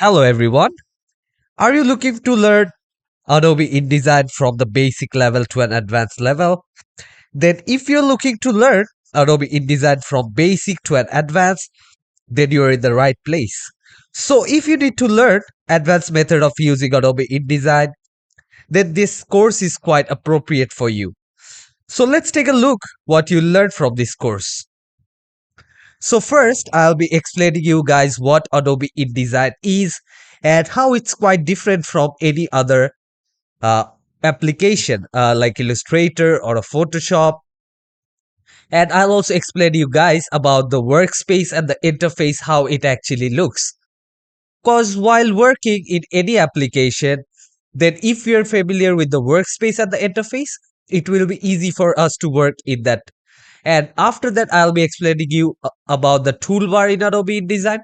Hello everyone. Are you looking to learn Adobe InDesign from the basic level to an advanced level? Then if you're looking to learn Adobe InDesign from basic to an advanced, then you're in the right place. So if you need to learn advanced method of using Adobe InDesign, then this course is quite appropriate for you. So let's take a look what you learned from this course. So first, I'll be explaining you guys what Adobe InDesign is and how it's quite different from any other uh, application like Illustrator or a Photoshop. And I'll also explain you guys about the workspace and the interface, how it actually looks. Because while working in any application, then if you're familiar with the workspace and the interface, it will be easy for us to work in that. And after that, I'll be explaining you about the toolbar in Adobe InDesign.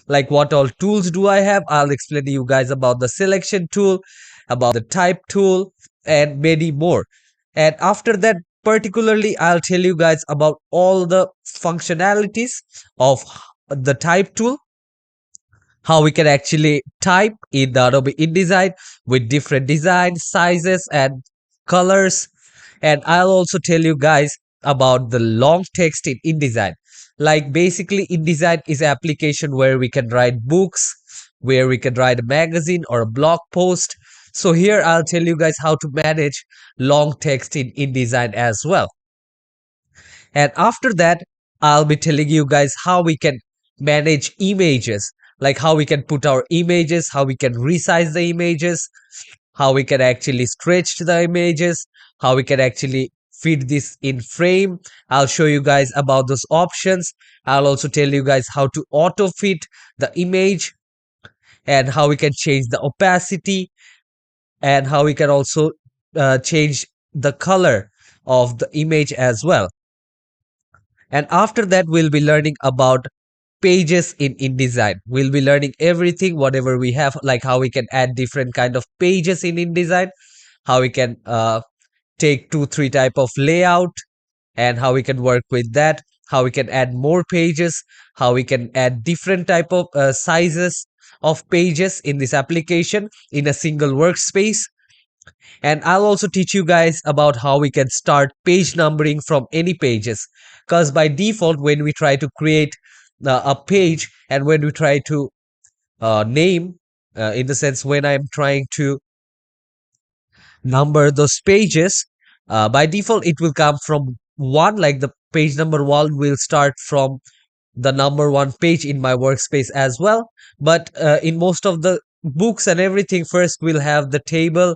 Like what all tools do I have? I'll explain to you guys about the selection tool, about the type tool, and many more. And after that, particularly, I'll tell you guys about all the functionalities of the type tool, how we can actually type in the Adobe InDesign with different designs, sizes, and colors. And I'll also tell you guys about the long text in InDesign. Like basically, InDesign is an application where we can write books, where we can write a magazine or a blog post. So here I'll tell you guys how to manage long text in InDesign as well. And after that, I'll be telling you guys how we can manage images, like how we can put our images, how we can resize the images, how we can actually stretch the images, how we can actually fit this in frame. I'll show you guys about those options. I'll also tell you guys how to auto fit the image and how we can change the opacity and how we can also change the color of the image as well. And after that, we'll be learning about pages in InDesign. We'll be learning everything, whatever we have, like how we can add different kind of pages in InDesign, how we can take 2-3 type of layout and how we can work with that, how we can add more pages, how we can add different type of sizes of pages in this application in a single workspace. And I'll also teach you guys about how we can start page numbering from any pages, because by default when we try to create a page and when we try to name in the sense when I'm trying to number those pages, by default it will come from one, like the page number one will start from the number one page in my workspace as well. But in most of the books and everything, first we'll have the table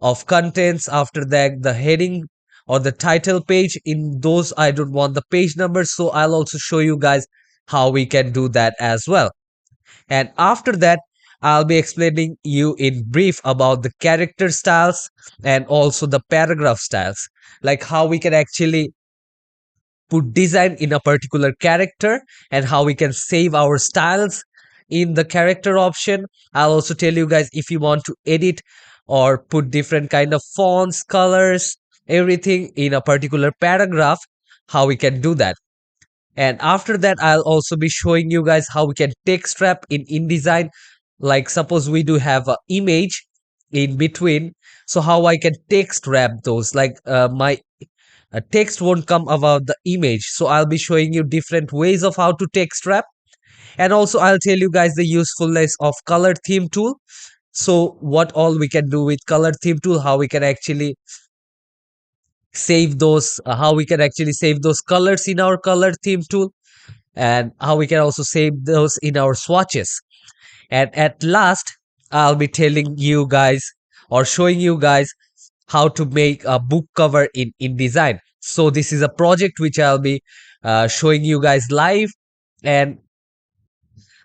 of contents, after that the heading or the title page. In those I don't want the page numbers, so I'll also show you guys how we can do that as well. And after that, I'll be explaining you in brief about the character styles and also the paragraph styles, like how we can actually put design in a particular character and how we can save our styles in the character option. I'll also tell you guys if you want to edit or put different kind of fonts, colors, everything in a particular paragraph, how we can do that. And after that, I'll also be showing you guys how we can text wrap in InDesign. Like suppose we do have a image in between, so how I can text wrap those, like my text won't come about the image. So I'll be showing you different ways of how to text wrap. And also I'll tell you guys the usefulness of color theme tool. So what all we can do with color theme tool, how we can actually save those, how we can actually save those colors in our color theme tool, and how we can also save those in our swatches. And at last, I'll be telling you guys or showing you guys how to make a book cover in InDesign. So this is a project which I'll be showing you guys live, and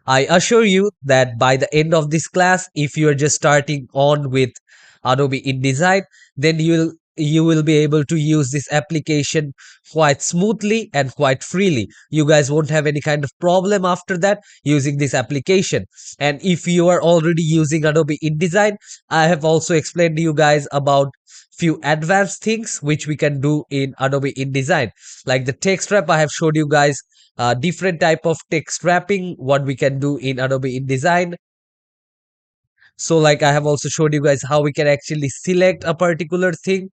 I assure you that by the end of this class, if you are just starting on with Adobe InDesign, then you will be able to use this application quite smoothly and quite freely. You guys won't have any kind of problem after that using this application. And if you are already using Adobe InDesign, I have also explained to you guys about few advanced things which we can do in Adobe InDesign. Like the text wrap, I have showed you guys different type of text wrapping, what we can do in Adobe InDesign. So like I have also showed you guys how we can actually select a particular thing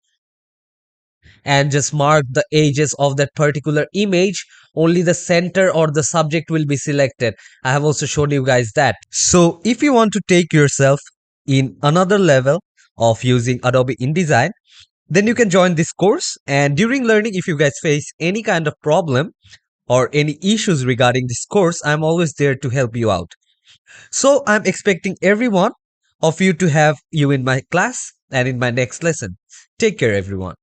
and just mark the edges of that particular image. Only the center or the subject will be selected. I have also shown you guys that. So if you want to take yourself in another level of using Adobe InDesign, then you can join this course. And during learning, if you guys face any kind of problem or any issues regarding this course, I'm always there to help you out. So I'm expecting every one of you to have you in my class and in my next lesson. Take care, everyone.